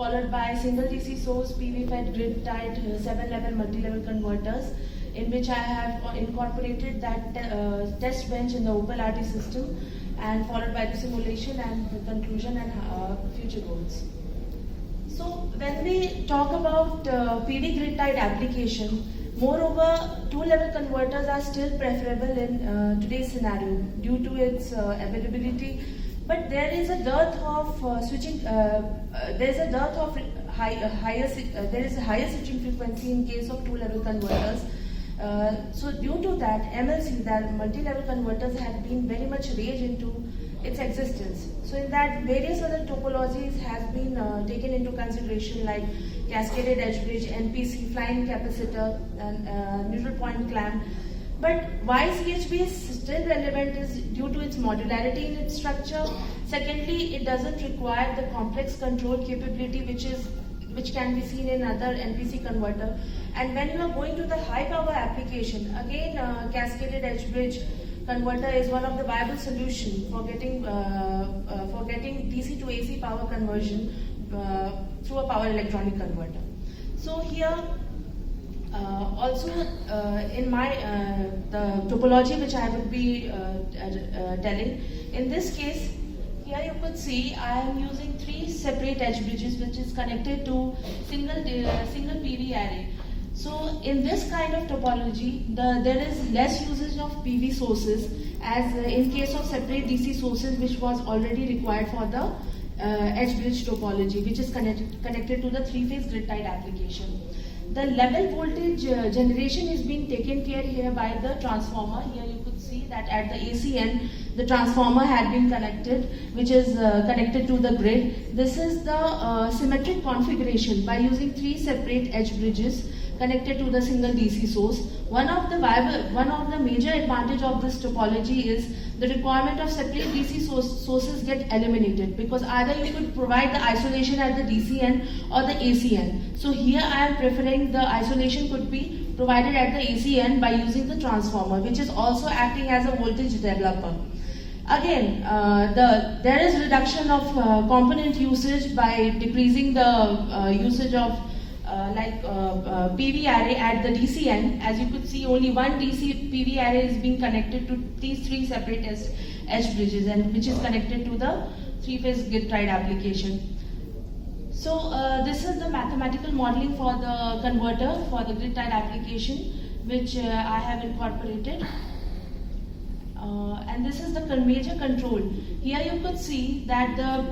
followed by single DC source PV fed grid tied 7-level multi-level converters, in which I have incorporated that test bench in the Opal RT system, and followed by the simulation and the conclusion and future goals. So when we talk about PV grid tied application, moreover, 2-level converters are still preferable in today's scenario due to its availability. But there is a dearth of there is a higher switching frequency in case of 2-level converters. So due to that, MLC, that multi-level converters, have been very much raised into its existence. So in that, various other topologies has been taken into consideration, like cascaded edge bridge, NPC, flying capacitor, and neutral point clamp. But why CHB is still relevant is due to its modularity in its structure. Secondly, it doesn't require the complex control capability which can be seen in other NPC converter. And when you are going to the high power application, again cascaded edge bridge converter is one of the viable solution for getting DC to AC power conversion through a power electronic converter. So here also in my the topology which I would be telling, in this case, here you could see I am using 3 separate edge bridges which is connected to single PV array. So in this kind of topology, there is less usage of PV sources as in case of separate DC sources, which was already required for the edge bridge topology, which is connected to the 3-phase grid tied application. The level voltage generation is being taken care here by the transformer. Here you could see that at the AC end, the transformer had been connected, which is connected to the grid. This is the symmetric configuration by using 3 separate edge bridges connected to the single DC source. One of the major advantage of this topology is the requirement of separate DC sources get eliminated, because either you could provide the isolation at the DC end or the AC end. So here I am preferring the isolation could be provided at the AC end by using the transformer, which is also acting as a voltage developer. Again, there is reduction of component usage by decreasing the usage of PV array at the DC end. As you could see, only one DC PV array is being connected to these 3 separate edge bridges, and which is connected to the 3-phase grid tied application. So this is the mathematical modeling for the converter for the grid tied application, which I have incorporated. And this is the major control. Here you could see that the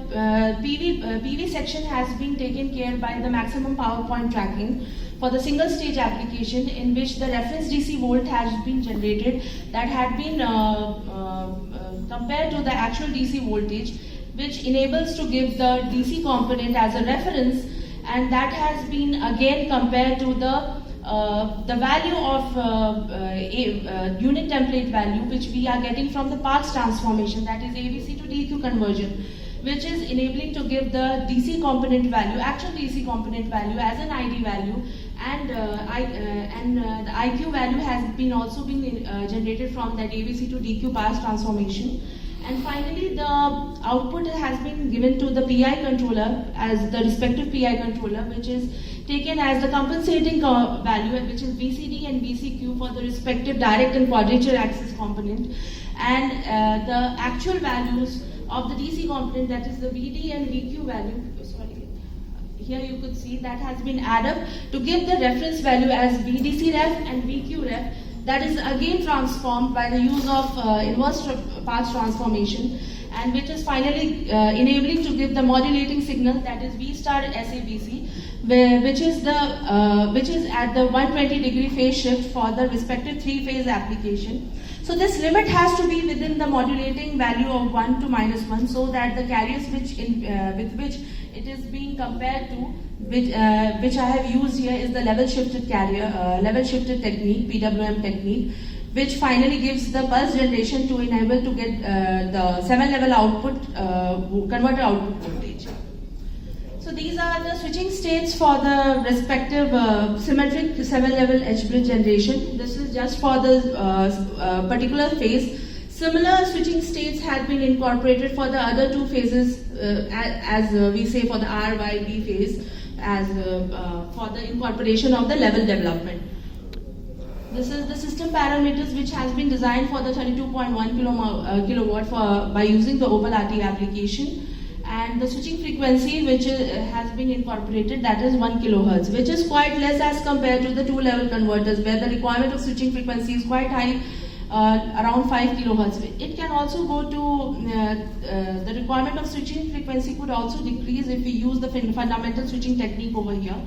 PV section has been taken care by the maximum power point tracking for the single stage application, in which the reference DC volt has been generated that had been compared to the actual DC voltage, which enables to give the DC component as a reference, and that has been again compared to the value of unit template value which we are getting from the Parkes transformation, that is AVC to DQ conversion, which is enabling to give the DC component value, actual DC component value as an ID value, and the IQ value has been also been generated from that AVC to DQ Parkes transformation. And finally, the output has been given to the PI controller as the respective PI controller, which is taken as the compensating value, which is VCD and VCQ for the respective direct and quadrature axis component, and the actual values of the DC component, that is the VD and VQ value. Here you could see that has been added up to give the reference value as VDC ref and VQ ref. That is again transformed by the use of inverse Parkes transformation, and which is finally enabling to give the modulating signal, that is V star SABC, which is at the 120-degree phase shift for the respective 3-phase application. So this limit has to be within the modulating value of 1 to -1, so that the carriers with which it is being compared to, which I have used here, is the level shifted technique, PWM technique, which finally gives the pulse generation to enable to get the 7-level output, converter output voltage. So these are the switching states for the respective symmetric 7-level edge bridge generation. This is just for the particular phase. Similar switching states had been incorporated for the other 2 phases as we say for the RYB phase, as for the incorporation of the level development. This is the system parameters which has been designed for the 32.1 kilowatt by using the Opal RT application, and the switching frequency which has been incorporated, that is 1 kilohertz, which is quite less as compared to the 2-level converters where the requirement of switching frequency is quite high, around 5 kilohertz. It can also go to the requirement of switching frequency could also decrease if we use the fundamental switching technique over here.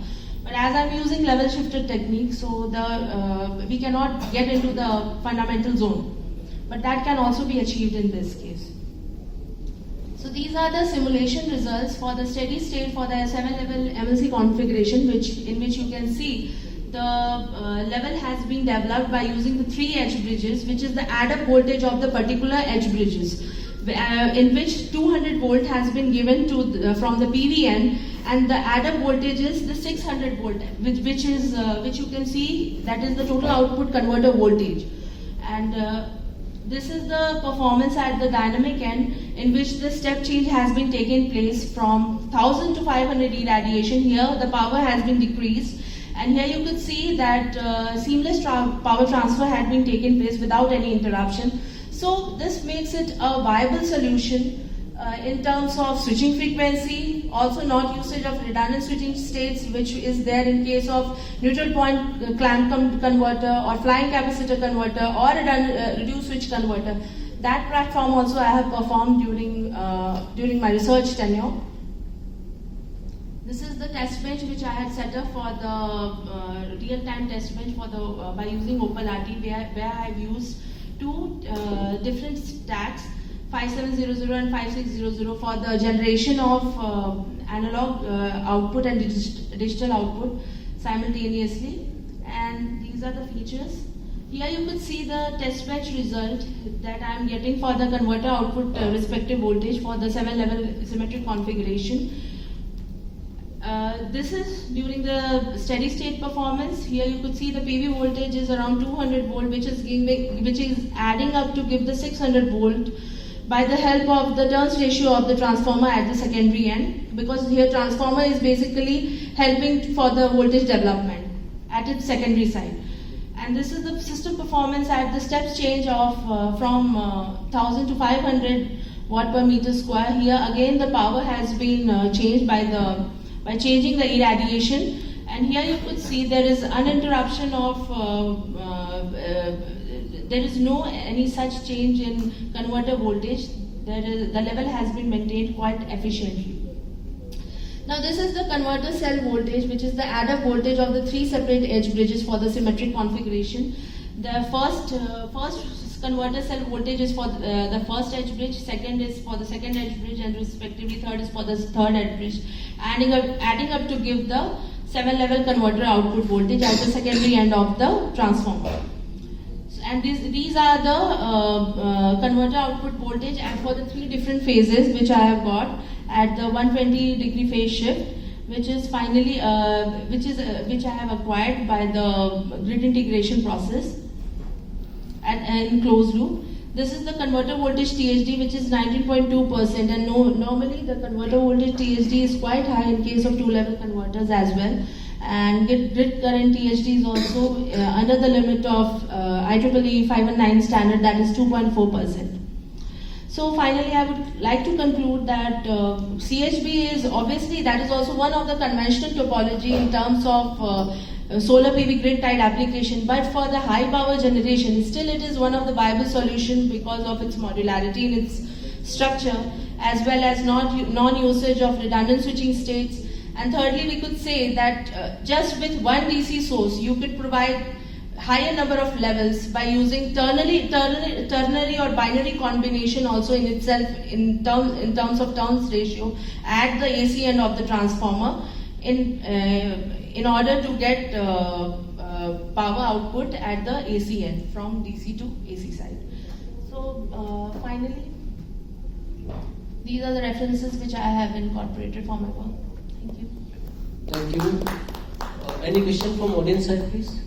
But as I'm using level shifted technique, so we cannot get into the fundamental zone. But that can also be achieved in this case. So these are the simulation results for the steady state for the 7-level MLC configuration, in which you can see the level has been developed by using the 3 edge bridges, which is the add-up voltage of the particular edge bridges, in which 200 volt has been given to from the PV end, and the add-up voltage is the 600 volt, which you can see that is the total output converter voltage. And this is the performance at the dynamic end, in which the step change has been taken place from 1000 to 500 irradiation. Here the power has been decreased, and here you could see that seamless power transfer had been taken place without any interruption. So this makes it a viable solution in terms of switching frequency, also not usage of redundant switching states, which is there in case of neutral point clamp converter or flying capacitor converter or reduced switch converter. That platform also I have performed during my research tenure. This is the test bench which I had set up for the real-time test bench for the by using Opal RT, where I have used 2 different stacks, 5700 and 5600, for the generation of analog output and digital output simultaneously. And these are the features. Here you could see the test batch result that I am getting for the converter output respective voltage for the 7-level symmetric configuration. This is during the steady state performance. Here you could see the PV voltage is around 200 volt, which is adding up to give the 600 volt by the help of the turns ratio of the transformer at the secondary end, because here transformer is basically helping for the voltage development at its secondary side. And this is the system performance at the steps change of from 1000 to 500 watt per meter square. Here again the power has been changed by changing the irradiation, and here you could see there is uninterruption of there is no any such change in converter voltage. The level has been maintained quite efficiently. Now this is the converter cell voltage, which is the add-up voltage of the 3 separate edge bridges for the symmetric configuration. The first converter cell voltage is for the first edge bridge, second is for the second edge bridge, and respectively third is for the third edge bridge, adding up to give the 7-level converter output voltage at the secondary end of the transformer. And these are the converter output voltage, and for the 3 different phases which I have got at the 120-degree phase shift, which is finally which I have acquired by the grid integration process in closed loop. This is the converter voltage THD, which is 19.2%, and normally the converter voltage THD is quite high in case of 2-level converters as well. And grid current THD is also under the limit of IEEE 519 standard, that is 2.4%. So finally, I would like to conclude that CHB is obviously, that is also one of the conventional topology in terms of solar PV grid tied application, but for the high power generation, still it is one of the viable solution because of its modularity in its structure, as well as non-usage of redundant switching states. And thirdly, we could say that just with one DC source, you could provide higher number of levels by using ternary or binary combination also in itself in terms of turns ratio at the AC end of the transformer in order to get power output at the AC end from DC to AC side. So finally, these are the references which I have incorporated for my work. Thank you. Thank you. Any question from audience side, please?